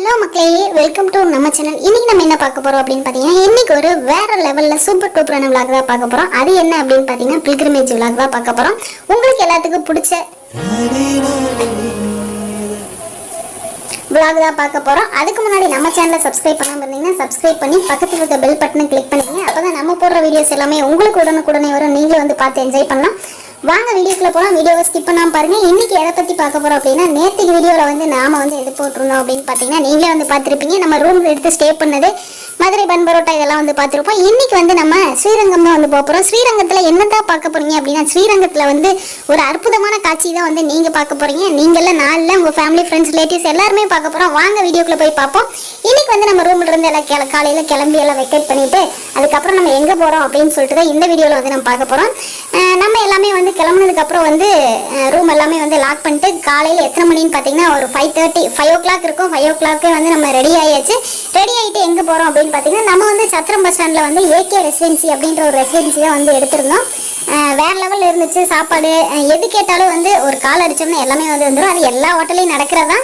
Hello மக்களே, welcome to நம்ம channel. இன்னைக்கு நம்ம என்ன பார்க்க போறோம் அப்படின்னு பார்த்தீங்கன்னா, இன்னைக்கு ஒரு வேற லெவல்ல சூப்பர் டூப்பரான விளாக் தான் பார்க்க போறோம். அது என்ன அப்படின்னு பார்த்தீங்கன்னா, பில்கிரிமேஜ் விளாக் தான் பார்க்க போறோம். உங்களுக்கு எல்லாத்துக்கும் பிடிச்ச விளாக் தான் பார்க்க போறோம். அதுக்கு முன்னாடி நம்ம சேனலை சப்ஸ்கிரைப் பண்ணாம இருந்தீங்கன்னா சப்ஸ்கிரைப் பண்ணி பக்கத்துல இருக்க பெல் பட்டனை கிளிக் பண்ணிக்கங்க. அப்பதான் நம்ம போடுற வீடியோஸ் எல்லாமே உங்களுக்கு உடனுக்குடனே வரும். நீங்களும் வந்து பார்த்து என்ஜாய் பண்ணலாம். வாங்க வீடியோக்குள்ள போகலாம். வீடியோவை ஸ்கிப் பண்ணாம பாருங்க. இன்னைக்கு எதை பத்தி பார்க்க போறோம் அப்படின்னா, நேற்றுக்கு வீடியோவில் வந்து நாம வந்து எது போட்டிருந்தோம் அப்படின்னு பார்த்தீங்கன்னா, நீங்களே வந்து பார்த்துருப்பீங்க. நம்ம ரூம் எடுத்து ஸ்டே பண்ணது மதுரை பன் பரோட்டா இதெல்லாம் வந்து பார்த்துருப்போம். இன்னைக்கு வந்து நம்ம ஸ்ரீரங்கம் தான் வந்து போகிறோம். ஸ்ரீரங்கத்தில் என்னதான் பார்க்க போறீங்க அப்படின்னா, ஸ்ரீரங்கத்தில் வந்து ஒரு அற்புதமான காட்சி தான் வந்து நீங்க பார்க்க போறீங்க. நீங்கள நாளில் உங்க ஃபேமிலி ஃப்ரெண்ட்ஸ் ரிலேட்டிவ்ஸ் எல்லாருமே பார்க்க போறோம். வாங்க வீடியோக்குள்ள போய் பார்ப்போம். இன்னைக்கு வந்து நம்ம ரூம்ல இருந்து எல்லாம் காலையில கிளம்பி எல்லாம் வெக்கேட் பண்ணிட்டு அதுக்கப்புறம் நம்ம எங்க போறோம் அப்படின்னு சொல்லிட்டு தான் இந்த வீடியோவில் வந்து நம்ம பார்க்க போறோம். நம்ம எல்லாமே வந்து கிளம்புனதுக்கு அப்புறம் வந்து ரூம் எல்லாமே வந்து லாக் பண்ணிட்டு காலையில் எத்தனை மணின்னு பார்த்தீங்கன்னா ஒரு 5 o'clock இருக்கும். 5 o'clock வந்து நம்ம ரெடி ஆயாச்சு. ரெடி ஆகிட்டு எங்கே போகிறோம் அப்படின்னு பார்த்தீங்கன்னா, நம்ம வந்து சத்திரம் பஸ் ஸ்டாண்டில் வந்து ஏகே ரெசிடென்சி அப்படின்ற ஒரு ரெசிடென்சி தான் வந்து எடுத்திருந்தோம். வேறு லெவலில் இருந்துச்சு. சாப்பாடு எது கேட்டாலும் வந்து ஒரு கால் அடித்தோம்னா எல்லாமே வந்து வந்துடும். அது எல்லா ஹோட்டலையும் நடக்கிறதா.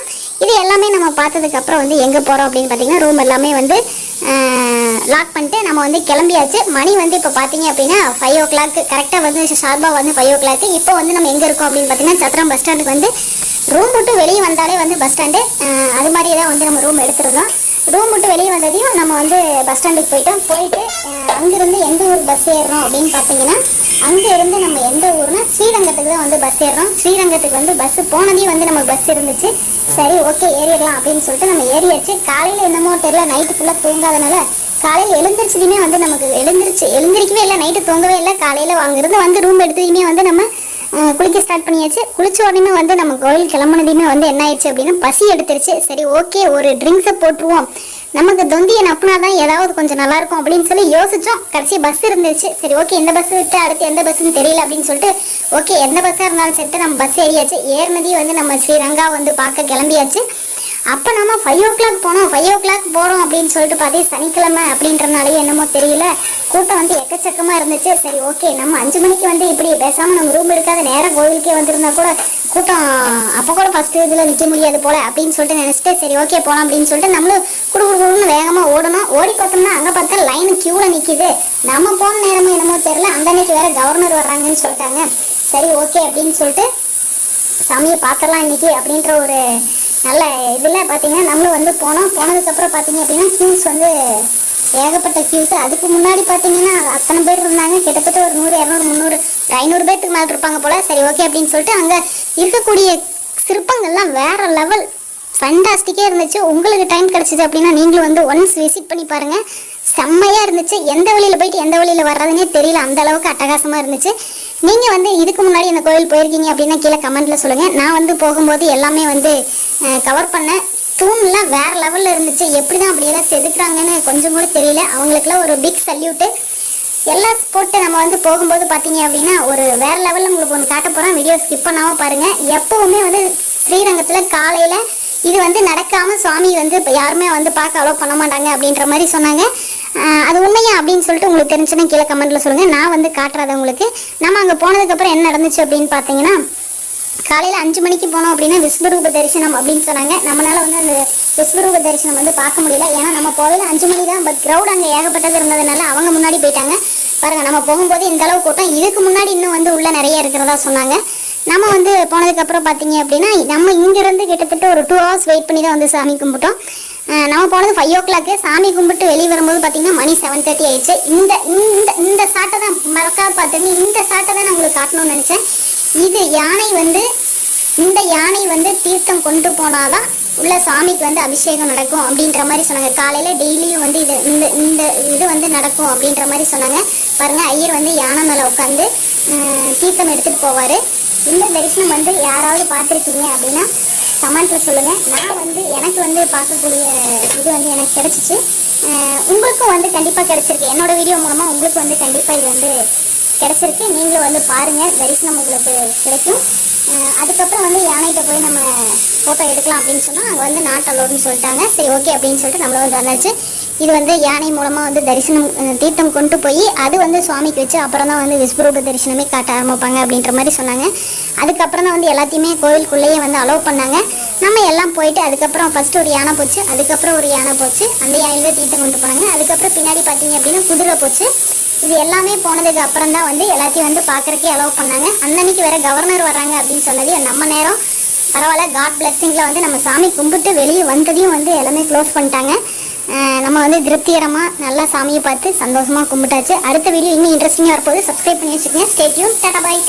இது எல்லாமே நம்ம பார்த்ததுக்கப்புறம் வந்து எங்கே போகிறோம் அப்படின்னு பார்த்தீங்கன்னா, ரூம் எல்லாமே வந்து லாக் பண்ணிட்டு நம்ம வந்து கிளம்பியாச்சு. மணி வந்து இப்போ பார்த்தீங்க அப்படின்னா 5 o'clock கரெக்டாக வந்து ஷார்பாக வந்து 5 o'clock. இப்போ வந்து நம்ம எங்கே இருக்கோம் அப்படின்னு பார்த்தீங்கன்னா, சத்திரம் பஸ் ஸ்டாண்டுக்கு வந்து ரூம் விட்டு வெளியே வந்தாலே வந்து பஸ் ஸ்டாண்டு அது மாதிரி தான் வந்து நம்ம ரூம் எடுத்துருந்தோம். ரூம் விட்டு வெளியே வந்ததையும் நம்ம வந்து பஸ் ஸ்டாண்டுக்கு போயிட்டு அங்கேருந்து எந்த ஊர் பஸ் ஏறுறோம் அப்படின்னு பார்த்தீங்கன்னா, அங்கேருந்து நம்ம எந்த ஊர்னா ஸ்ரீரங்கத்துக்கு தான் வந்து பஸ் ஏறுறோம். ஸ்ரீரங்கத்துக்கு வந்து பஸ் போனதையும் வந்து நமக்கு பஸ் இருந்துச்சு. சரி ஓகே ஏறிடலாம் அப்படின்னு சொல்லிட்டு நம்ம ஏறியாச்சு. காலையில் என்னமோ தெரியல, நைட்டு ஃபுல்லாக தூங்காதனால காலையில் எழுந்திரிச்சதுமே வந்து நமக்கு எழுந்திரிக்கவே இல்லை. நைட்டு தூங்கவே இல்லை. காலையில் அங்கேருந்து வந்து ரூம் எடுத்ததுமே வந்து நம்ம குளிக்க ஸ்டார்ட் பண்ணியாச்சு. குளிச்ச உடனே வந்து நம்ம கோயில் கிளம்புனதையுமே வந்து என்ன ஆயிடுச்சு அப்படின்னா பசி எடுத்துருச்சு. சரி ஓகே ஒரு ட்ரிங்க்ஸை போட்டுருவோம், நமக்கு தொந்தியை நப்புனா தான் ஏதாவது கொஞ்சம் நல்லாயிருக்கும் அப்படின்னு சொல்லி யோசித்தோம். கடைசி பஸ் இருந்துச்சு. சரி ஓகே இந்த பஸ் விட்டு அடுத்து எந்த பஸ்ஸுன்னு தெரியல அப்படின்னு சொல்லிட்டு ஓகே எந்த பஸ்ஸாக இருந்தாலும் சொல்லிட்டு நம்ம பஸ் ஏறியாச்சு. ஏறினதையும் வந்து நம்ம ஸ்ரீரங்கா வந்து பார்க்க கிளம்பியாச்சு. அப்போ நம்ம 5 o'clock போனோம். 5 o'clock போகிறோம் அப்படின்னு சொல்லிட்டு பார்த்தே சனிக்கிழமை அப்படின்றனாலேயே என்னமோ தெரியல, கூட்டம் வந்து எக்கச்சக்கமாக இருந்துச்சு. சரி ஓகே நம்ம 5 மணிக்கு வந்து இப்படி பேசாமல் நம்ம ரூம் எடுக்காத நேராக கோவிலுக்கே வந்திருந்தா கூட கூட்டம் அப்போ கூட ஃபஸ்ட்டு இதில் நிற்க முடியாது போல அப்படின்னு சொல்லிட்டு நினச்சிட்டு சரி ஓகே போகலாம் அப்படின்னு சொல்லிட்டு நம்மளும் குடுக்குன்னு வேகமாக ஓடணும். ஓடி பார்த்தோம்னா அங்கே பார்த்தா லைனு க்யூவில் நிற்கிது. நம்ம போன நேரமும் என்னமோ தெரியல, அந்த அன்னைக்கு வேறு கவர்னர் வர்றாங்கன்னு சொல்லிட்டாங்க. சரி ஓகே அப்படின்னு சொல்லிட்டு சாமியை பார்த்துடலாம் இன்னைக்கு அப்படின்ற ஒரு நல்ல இதில் பார்த்தீங்கன்னா நம்மளும் வந்து போனதுக்கப்புறம் பார்த்தீங்க அப்படின்னா க்யூஸ் வந்து ஏகப்பட்ட க்யூஸ். அதுக்கு முன்னாடி பார்த்தீங்கன்னா அத்தனை பேர் இருந்தாங்க. கிட்டத்தட்ட ஒரு 100, 200, 300, 500 பேர்த்துக்கு மேலே இருப்பாங்க போல். சரி ஓகே அப்படின்னு சொல்லிட்டு அங்கே இருக்கக்கூடிய சிற்பங்கள்லாம் வேறு லெவல் ஃபண்டாஸ்டிக்காக இருந்துச்சு. உங்களுக்கு டைம் கிடச்சிது அப்படின்னா நீங்களும் வந்து ஒன்ஸ் விசிட் பண்ணி பாருங்கள். செம்மையாக இருந்துச்சு. எந்த வழியில் போயிட்டு எந்த வழியில் வர்றதுனே தெரியல, அந்த அளவுக்கு அட்டகாசமாக இருந்துச்சு. நீங்கள் வந்து இதுக்கு முன்னாடி இந்த கோயில் போயிருக்கீங்க அப்படின்னா கீழே கமெண்ட்டில் சொல்லுங்கள். நான் வந்து போகும்போது எல்லாமே வந்து கவர் பண்ணேன். தூண்லாம் வேறு லெவலில் இருந்துச்சு. எப்படி தான் அப்படியெல்லாம் செதுக்குறாங்கன்னு கொஞ்சம் கூட தெரியல. அவங்களுக்குலாம் ஒரு பிக் சல்யூட்டு. எல்லா ஸ்போர்ட்டு நம்ம வந்து போகும்போது பார்த்தீங்க அப்படின்னா ஒரு வேறு லெவலில் உங்களுக்கு ஒன்று காட்ட போகிறேன். வீடியோ ஸ்கிப் பண்ணாமல் பாருங்கள். எப்போவுமே வந்து ஸ்ரீரங்கத்தில் காலையில் இது வந்து நடக்காமல் சுவாமி வந்து இப்போ யாருமே வந்து பார்க்க அலோவ் பண்ண மாட்டாங்க அப்படின்ற மாதிரி சொன்னாங்க. அது உண்மையா அப்படின்னு சொல்லிட்டு உங்களுக்கு தெரிஞ்சுன்னா கீழே கமெண்ட்டில் சொல்லுங்கள். நான் வந்து காட்டுறத உங்களுக்கு. நம்ம அங்கே போனதுக்கப்புறம் என்ன நடந்துச்சு அப்படின்னு பார்த்தீங்கன்னா, காலையில் 5 மணிக்கு போனோம் அப்படின்னா விஸ்வரூப தரிசனம் அப்படின்னு சொன்னாங்க. நம்மளால் வந்து அந்த விஸ்வரூப தரிசனம் வந்து பார்க்க முடியல. ஏன்னா நம்ம போகல 5 மணி தான். பட் க்ரௌட் அங்கே ஏகப்பட்டது இருந்ததுனால அவங்க முன்னாடி போயிட்டாங்க. பாருங்கள் நம்ம போகும்போது இந்த அளவு கூட்டம். இதுக்கு முன்னாடி இன்னும் வந்து உள்ளே நிறைய இருக்கிறதா சொன்னாங்க. நம்ம வந்து போனதுக்கப்புறம் பார்த்தீங்க அப்படின்னா நம்ம இங்கேருந்து கிட்டத்தட்ட ஒரு 2 hours வெயிட் பண்ணி தான் வந்து சாமி கும்பிட்டோம். நம்ம போனது 5 o'clock. சாமி கும்பிட்டு வெளியே வரும்போது பார்த்தீங்கன்னா மணி 7:30 ஆயிடுச்சு. இந்த இந்த இந்த சாட்டை தான் மறக்காம பார்த்துங்க. இந்த சாட்டை தான் நான் உங்களுக்கு காட்டணும்னு நினச்சேன். இது யானை வந்து இந்த யானை வந்து தீர்த்தம் கொண்டு போனாதான் உள்ள சாமிக்கு வந்து அபிஷேகம் நடக்கும் அப்படின்ற மாதிரி சொன்னாங்க. காலையில் டெய்லியும் வந்து இந்த இது வந்து நடக்கும் அப்படின்ற மாதிரி சொன்னாங்க. பாருங்கள் ஐயர் வந்து யானை மேலே உட்காந்து தீர்த்தம் எடுத்துகிட்டு போவார். இந்த தரிசனம் வந்து யாராவது பார்த்துருக்கீங்க அப்படின்னா கமெண்ட்டில் சொல்லுங்கள். நான் வந்து எனக்கு வந்து பார்க்கக்கூடிய இது வந்து எனக்கு கிடச்சிச்சு. உங்களுக்கும் வந்து கண்டிப்பாக கிடச்சிருக்கு. என்னோடய வீடியோ மூலமாக உங்களுக்கு வந்து கண்டிப்பாக இது வந்து கிடச்சிருக்கு. நீங்களும் வந்து பாருங்கள், தரிசனம் உங்களுக்கு கிடைக்கும். அதுக்கப்புறம் வந்து யானைகிட்ட போய் நம்ம ஃபோட்டோ எடுக்கலாம் அப்படின்னு சொன்னால் அங்கே வந்து நாட் அலோடுன்னு சொல்லிட்டாங்க. சரி ஓகே அப்படின்னு சொல்லிட்டு நம்மள வந்து வந்தாச்சு. இது வந்து யானை மூலமாக வந்து தரிசனம் தீர்த்தம் கொண்டு போய் அது வந்து சுவாமிக்கு வச்சு அப்புறம் தான் வந்து விஸ்வரூப தரிசனமே காட்ட ஆரம்பிப்பாங்க அப்படின்ற மாதிரி சொன்னாங்க. அதுக்கப்புறம் தான் வந்து எல்லாத்தையுமே கோவிலுக்குள்ளேயே வந்து அலோவ் பண்ணாங்க. நம்ம எல்லாம் போயிட்டு அதுக்கப்புறம் ஃபர்ஸ்ட் ஒரு யானை போச்சு, அதுக்கப்புறம் ஒரு யானை போச்சு, அந்த யானையில தீர்த்தம் கொண்டு போனாங்க. அதுக்கப்புறம் பின்னாடி பார்த்தீங்க அப்படின்னா குதிரை போச்சு. இது எல்லாமே போனதுக்கு அப்புறம் தான் வந்து எல்லாத்தையும் வந்து பார்க்கறக்கே அலோவ் பண்ணாங்க. அன்னைக்கு வேற கவர்னர் வர்றாங்க அப்படின்னு சொன்னது நம்ம நேரம் பரவாயில்ல, காட் பிளெஸிங்கில் வந்து நம்ம சாமி கும்பிட்டு வெளியே வந்ததையும் வந்து எல்லாமே க்ளோஸ் பண்ணிட்டாங்க. நம்ம வந்து திருப்திகரமாக நல்லா சாமியை பார்த்து சந்தோஷமாக கும்பிட்டாச்சு. அடுத்த வீடியோ இன்னும் இன்ட்ரெஸ்டிங்காக இருப்போது. சப்ஸ்கிரைப் பண்ணி வச்சுக்கோங்க. Stay tune. Tata by.